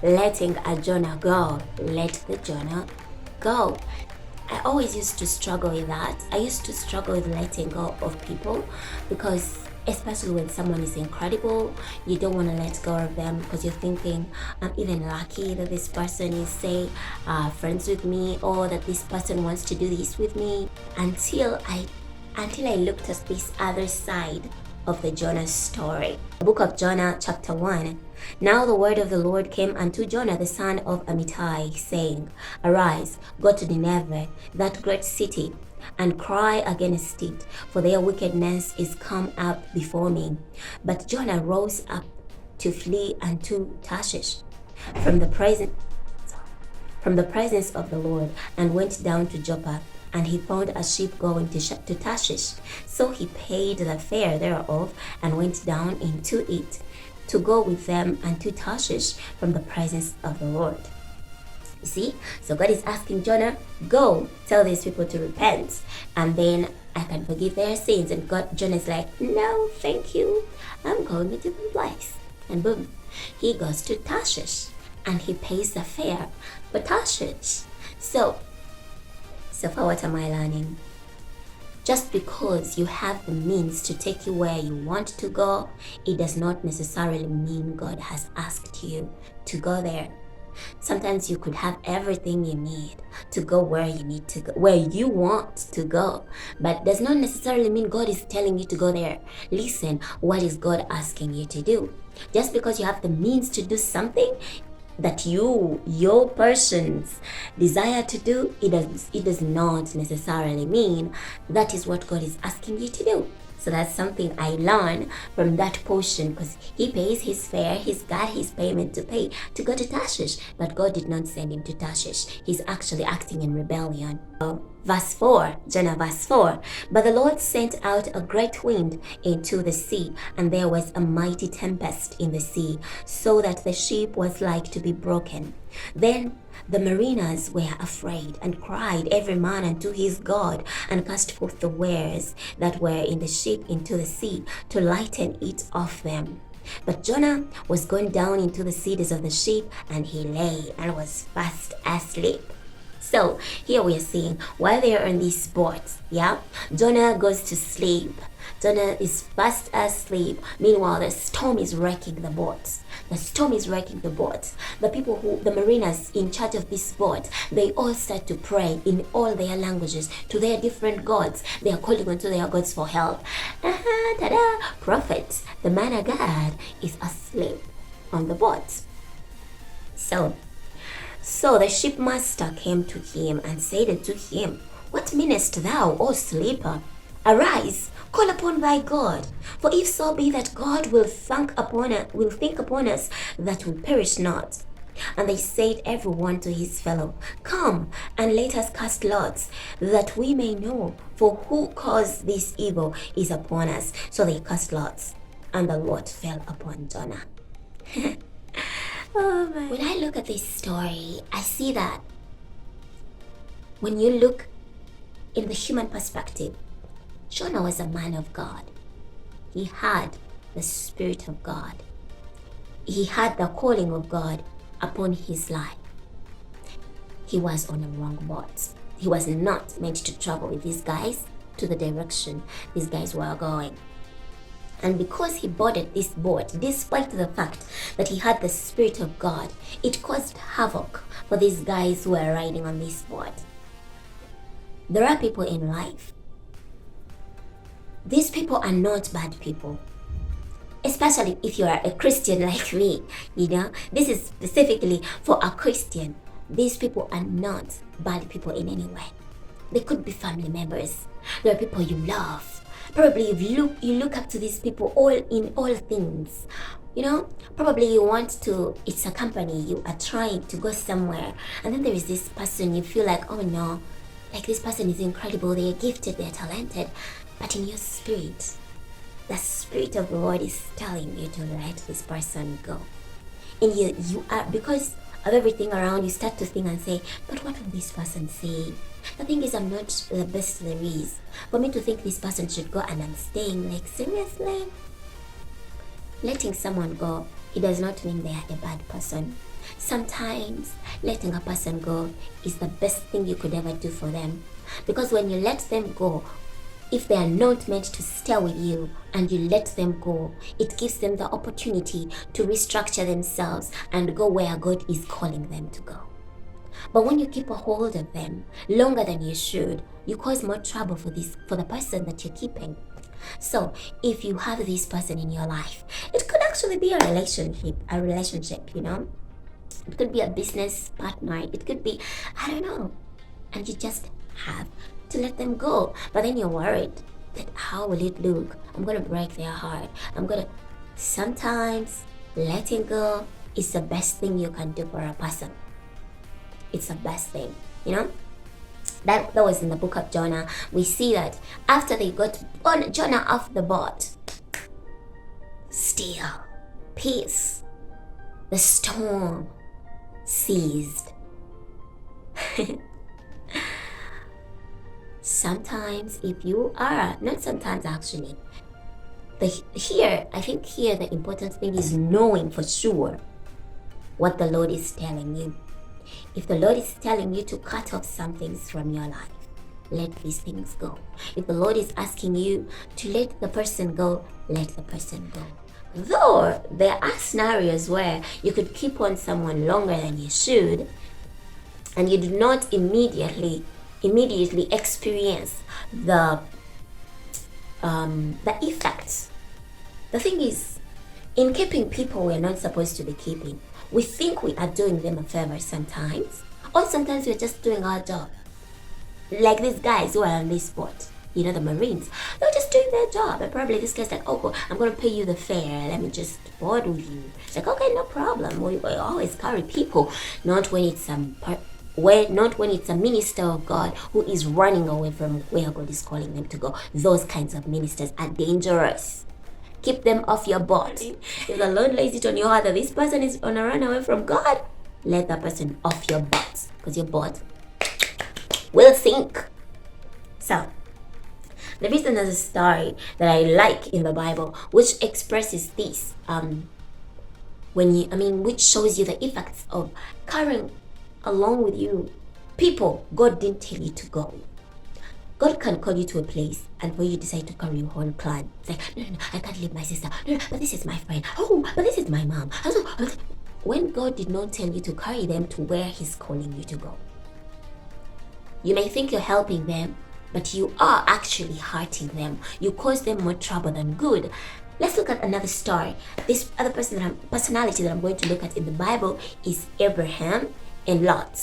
letting a Jonah go. Let the Jonah go. I always used to struggle with that. I used to struggle with letting go of people because, especially when someone is incredible, you don't want to let go of them because you're thinking, I'm even lucky that this person is, say, friends with me, or that this person wants to do this with me, until I looked at this other side of the Jonah story. The book of Jonah, chapter 1. Now the word of the Lord came unto Jonah the son of Amittai, saying, Arise, go to Nineveh, that great city, and cry against it, for their wickedness is come up before me. But Jonah rose up to flee unto Tarshish from the presence of the Lord, and went down to Joppa. And he found a ship going to Tarshish. So he paid the fare thereof, and went down into it, to go with them unto Tarshish from the presence of the Lord. You see? So God is asking Jonah, go, tell these people to repent, and then I can forgive their sins. And Jonah is like, no, thank you. I'm going to a different place. And boom, he goes to Tarshish, and he pays the fare for Tarshish. So what am I learning? Just because you have the means to take you where you want to go, it does not necessarily mean God has asked you to go there. Sometimes you could have everything you need to go where you need to go, where you want to go, but does not necessarily mean God is telling you to go there. Listen, what is God asking you to do? Just because you have the means to do something that your person's desire to do, it does not necessarily mean that is what God is asking you to do. So that's something I learned from that portion, because he pays his fare, he's got his payment to pay to go to Tarshish, but God did not send him to Tarshish. He's actually acting in rebellion. Verse 4, Jonah verse 4. But the Lord sent out a great wind into the sea, and there was a mighty tempest in the sea, so that the ship was like to be broken. Then the mariners were afraid, and cried every man unto his God, and cast forth the wares that were in the ship into the sea, to lighten it off them. But Jonah was gone down into the cedars of the ship, and he lay and was fast asleep. So here we are seeing, while they are on this boat, Jonah goes to sleep. Jonah is fast asleep. Meanwhile, the storm is wrecking the boat. The mariners in charge of this boat, they all start to pray in all their languages to their different gods. They are calling unto their gods for help. Prophet, the man of God, is asleep on the boat. So the shipmaster came to him and said unto him, What meanest thou, O sleeper? Arise, call upon thy God, for if so be that God will think upon us that we perish not. And they said every one to his fellow, Come, and let us cast lots, that we may know, for who caused this evil is upon us. So they cast lots, and the lot fell upon Jonah. Oh my. When I look at this story, I see that when you look in the human perspective, Jonah was a man of God. He had the Spirit of God. He had the calling of God upon his life. He was on a wrong boat. He was not meant to travel with these guys to the direction these guys were going. And because he boarded this boat, despite the fact that he had the Spirit of God, it caused havoc for these guys who were riding on this boat. There are people in life. These people are not bad people. Especially if you are a Christian like me, This is specifically for a Christian. These people are not bad people in any way. They could be family members. There are people you love. Probably you look up to these people in all things. Probably it's a company, you are trying to go somewhere, and then there is this person you feel like, oh no, like this person is incredible, they are gifted, they are talented, but in your spirit, the Spirit of the Lord is telling you to let this person go. And you are, because of everything around, you start to think and say, but what will this person say? The thing is, I'm not the best there is. For me to think this person should go and I'm staying, like, seriously? Letting someone go, it does not mean they are a bad person. Sometimes letting a person go is the best thing you could ever do for them. Because when you let them go, if they are not meant to stay with you and you let them go, it gives them the opportunity to restructure themselves and go where God is calling them to go. But when you keep a hold of them longer than you should, you cause more trouble for the person that you're keeping. So if you have this person in your life, it could actually be a relationship, you know? It could be a business partner, it could be, I don't know. And you just have to let them go. But then you're worried that how will it look? I'm gonna break their heart. Sometimes letting go is the best thing you can do for a person. It's the best thing, you know? That was in the book of Jonah. We see that after they got Jonah off the boat, still, peace, the storm ceased. Sometimes if you are, not sometimes actually, I think here the important thing is knowing for sure what the Lord is telling you. If the Lord is telling you to cut off some things from your life, let these things go. If the Lord is asking you to let the person go, let the person go. Though there are scenarios where you could keep on someone longer than you should, and you do not immediately experience the effects. The thing is, in keeping people we're not supposed to be keeping, we think we are doing them a favor sometimes, or sometimes we're just doing our job. Like these guys who are on this boat, you know, the Marines, they're just doing their job. And probably this guy's like, oh, cool, I'm going to pay you the fare. Let me just board with you. It's like, okay, no problem. We always carry people, not when it's a minister of God who is running away from where God is calling them to go. Those kinds of ministers are dangerous. Keep them off your boat. If the Lord lays it on your heart that this person is on a run away from God, let that person off your boat, because your boat will sink. So, there is another story that I like in the Bible which expresses this. Which shows you the effects of carrying along with you people God didn't tell you to go. God can call you to a place and for you decide to carry your whole clan. It's like, no, I can't leave my sister. No, but this is my friend. Oh, but this is my mom. When God did not tell you to carry them to where He's calling you to go, you may think you're helping them, but you are actually hurting them. You cause them more trouble than good. Let's look at another story. This other personality that I'm going to look at in the Bible is Abraham and Lot.